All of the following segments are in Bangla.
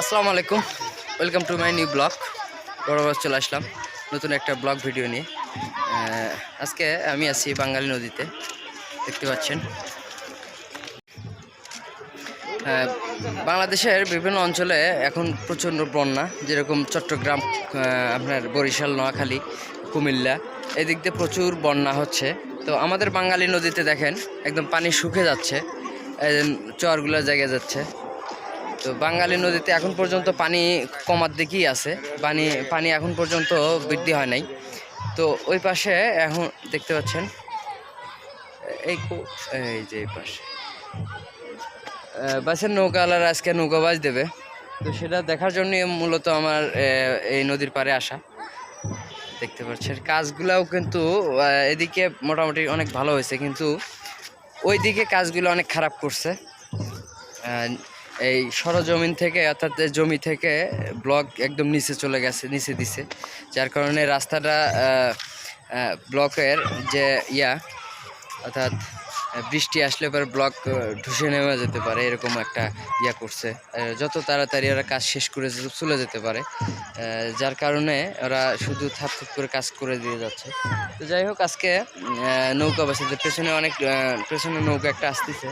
আসসালামু আলাইকুম, welcome to my new blog. বরাবর চলে আসলাম নতুন একটা ব্লগ ভিডিও নিয়ে। আজকে আমি আছি বাঙালি নদীতে, দেখতে পাচ্ছেন। বাংলাদেশের বিভিন্ন অঞ্চলে এখন প্রচণ্ড বন্যা, যেরকম চট্টগ্রাম, আপনার বরিশাল, নোয়াখালী, কুমিল্লা, এদিক দিয়ে প্রচুর বন্যা হচ্ছে। তো আমাদের বাঙালি নদীতে দেখেন একদম পানি শুকিয়ে যাচ্ছে, চরগুলো জেগে যাচ্ছে। তো বাঙালি নদীতে এখন পর্যন্ত পানি কমার দিকেই আছে, পানি এখন পর্যন্ত বৃদ্ধি হয় নাই। তো ওই পাশে এখন দেখতে পাচ্ছেন এই যে এই পাশে বাসের নৌকাওয়ালারা আজকে নৌকাবাজ দেবে। তো সেটা দেখার জন্যই মূলত আমার এই নদীর পাড়ে আসা। দেখতে পাচ্ছেন কাজগুলাও কিন্তু এদিকে মোটামুটি অনেক ভালো হয়েছে, কিন্তু ওই দিকে কাজগুলো অনেক খারাপ করছে। এই সরজমিন থেকে, অর্থাৎ জমি থেকে ব্লক একদম নিচে চলে গেছে, নিচে দিছে, যার কারণে রাস্তাটা ব্লকের যে অর্থাৎ বৃষ্টি আসলে পরে ব্লক ধসে নেমে যেতে পারে, এরকম একটা করছে। যত তাড়াতাড়ি ওরা কাজ শেষ করে চলে যেতে পারে, যার কারণে ওরা শুধু থাপ করে কাজ করে দিয়ে যাচ্ছে। তো যাই হোক, আজকে নৌকা বাসে পেছনে নৌকা একটা আসতেছে,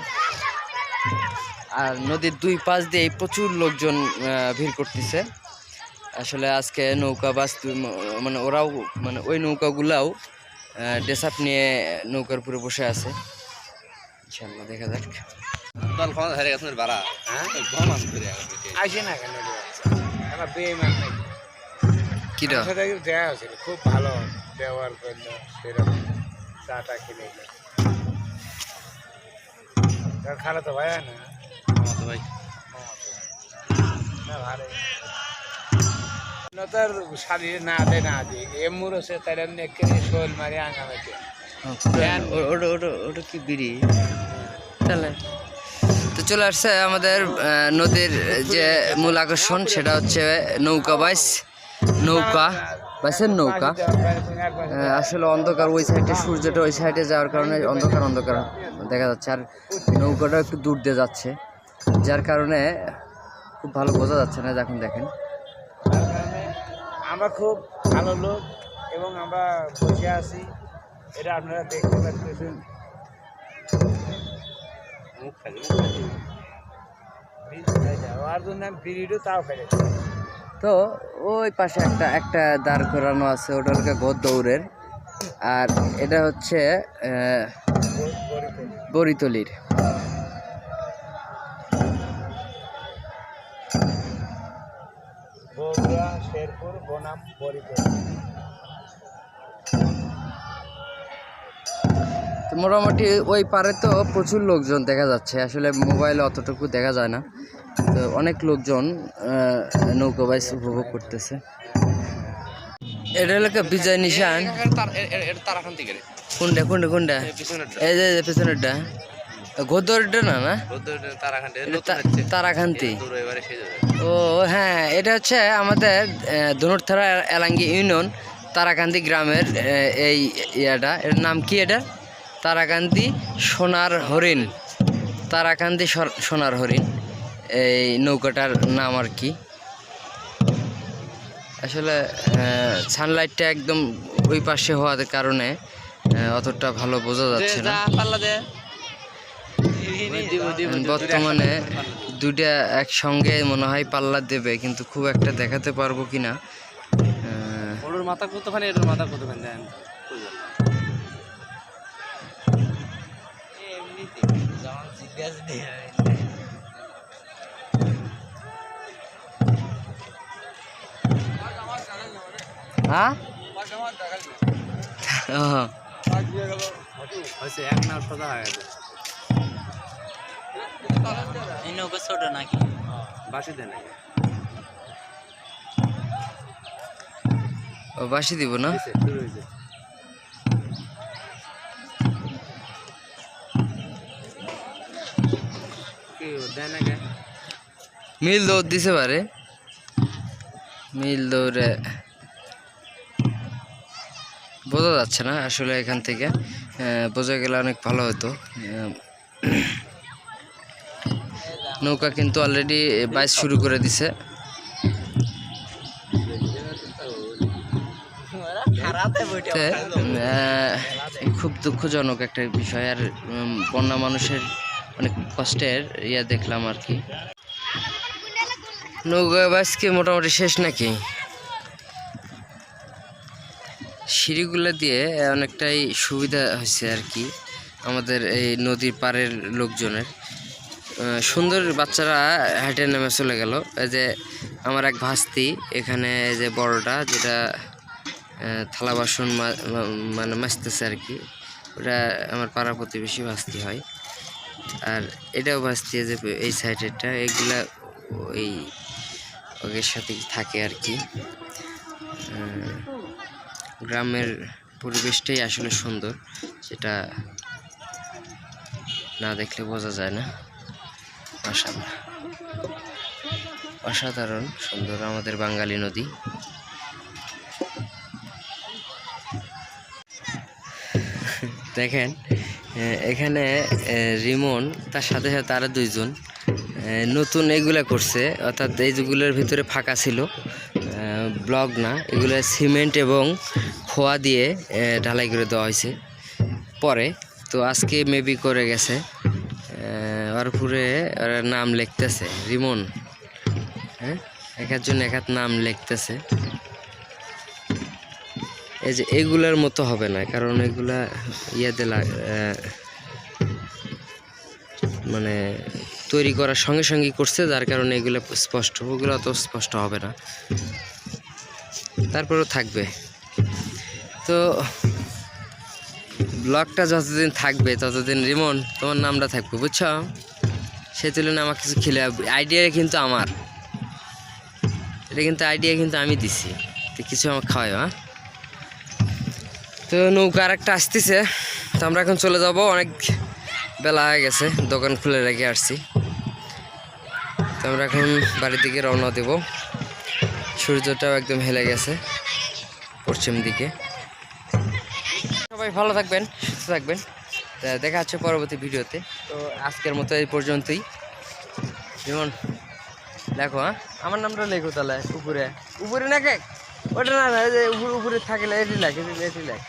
আর নদীর দুই পাশ দিয়ে প্রচুর লোকজন ভিড় করতেছে। আসলে আজকে নৌকা বাস মানে ওরাও ওই নৌকাগুলাও ড্রেস নিয়ে নৌকার উপরে বসে আছে। ইনশাআল্লাহ দেখা যাক। খুব ভালো ব্যবহার করলো, সেরকম চাটা কিনে খারাপ তো ভাই না ভাই না ভালো তার শাড়ি না দেয় না দিই এমুর আছে তার এমনি শোল মারি আঙামেতে ওটা কি বিড়ি তাহলে। তো চলে আসছে আমাদের নদীর যে মূল আকর্ষণ, সেটা হচ্ছে বাসের নৌকা। আসলে অন্ধকার, ওই সাইডে সূর্যটা ওই সাইডে যাওয়ার কারণে অন্ধকার দেখা যাচ্ছে, আর নৌকাটা একটু দূর দিয়ে যাচ্ছে, যার কারণে খুব ভালো বোঝা যাচ্ছে না। যখন দেখেন আমরা খুব ভালো লোক এবং আমরা বসে আছি, এটা আপনারা দেখতে পাচ্ছেন। তো ওই পাশে একটা দাঁড় করানো আছে, ওটা হচ্ছে ঘর দৌড়ের, আর এটা হচ্ছে বরিতলির। তো মোটামুটি ওই পারে তো প্রচুর লোকজন দেখা যাচ্ছে, আসলে মোবাইলে অতটুকু দেখা যায় না। তো অনেক লোকজন নৌকা বাইচ উপভোগ করতেছে। এটা হলো বিজয় নিশান। কোনটা এই যে পেছনেরটা ঘোদরটা না তারাকান্তি। ও হ্যাঁ, এটা হচ্ছে আমাদের ধনুরথারা এলাঙ্গি ইউনিয়ন তারাকান্দি গ্রামের এই এর নাম কি? এটা তারাকান্দি সোনার হরিণ, তারাকান্দি সোনার হরিণ এই নৌকাটার নাম আর কি। আসলে সানলাইটটা একদম ওই পাশে হওয়ার কারণে অতটা ভালো বোঝা যাচ্ছে না। বর্তমানে দুইটা একসঙ্গে মনে হয় পাল্লা দেবে, কিন্তু খুব একটা দেখাতে পারবো কিনা। ওর মাথা কতখানি, এর মাথা কতখানি দেন হ্যাঁ এক নাও সোজা হয়ে গেছে। এই নৌকা ছোট নাকি বাসি দেয় নাকি? ও বাসি দিব না, শুরু হয়েছে। মিল দৌড় দিতে পারে, মিল দৌড়ে বোঝা যাচ্ছে না আসলে। এখান থেকে বোঝা গেলে অনেক ভালো হতো। নৌকা কিন্তু অলরেডি বাইচ শুরু করে দিছে। তে, খুব দুঃখজনক একটা বিষয়। আর বন্যা মানুষের অনেক কষ্টের দেখলাম আর কি। নৌকা আজকে মোটামুটি শেষ নাকি? সিঁড়িগুলো দিয়ে অনেকটাই সুবিধা হয়েছে আর কি আমাদের এই নদীর পাড়ের লোকজনের। সুন্দর, বাচ্চারা হেঁটে নেমে চলে গেল। এই যে আমার এক ভাস্তি এখানে, যে বড়টা যেটা থালা বাসন মানে মাজতেছে আর কি, ওটা আমার পাড়া প্রতিবেশী ভাস্তি হয়। আর এটাও ভাস্তি, যে এই সাইডেরটা, এগুলা ওই ওদের সাথে থাকে আর কি। গ্রামের পরিবেশটাই আসলে সুন্দর, সেটা না দেখলে বোঝা যায় না। মাশাআল্লাহ, অসাধারণ সুন্দর আমাদের বাঙালি নদী। দেখেন এখানে রিমন তার সাথে সাথে আরো দুইজন নতুন এগুলা করছে, অর্থাৎ এইগুলোর ভিতরে ফাঁকা ছিল, ব্লক না, এগুলো সিমেন্ট এবং খোয়া দিয়ে ঢালাই করে দেওয়া হয়েছে পরে। তো আজকে মেবি করে গেছে, ওর উপরে ওরা নাম লিখতেছে রিমন, হ্যাঁ, একার জন্য এক নাম লিখতেছে। এই যে এগুলার মতো হবে না, কারণ এগুলা ইয়াতে মানে তৈরি করার সঙ্গে সঙ্গে করছে, যার কারণে এগুলো স্পষ্ট, ওগুলো অত স্পষ্ট হবে না, তারপরেও থাকবে। তো ব্লগটা যতদিন থাকবে ততদিন রিমন তোমার নামটা থাকবে, বুঝছো? সেই তুলনায় আমার কিছু খেলে আইডিয়া কিন্তু আমার, এটা কিন্তু আইডিয়া কিন্তু আমি দিছি, তো কিছু আমার খাওয়াই। হ্যাঁ, তো নৌকা আর একটা আসতেছে, তো আমরা এখন চলে যাব, অনেক বেলা হয়ে গেছে, দোকান খুলে রেখে আসছি। তো আমরা এখন বাড়ির দিকে রওনা দেব। সূর্যটাও একদম হেলে গেছে পশ্চিম দিকে। সবাই ভালো থাকবেন, সুস্থ থাকবেন, দেখা হচ্ছে পরবর্তী ভিডিওতে। তো আজকের মতো এই পর্যন্তই। যেমন লেখো, হ্যাঁ, আমার নামটা লেখো তাহলে উপরে উপরে নাকি, ওটা না, উপরে থাকলে এটি লেখ, এটি লেখ।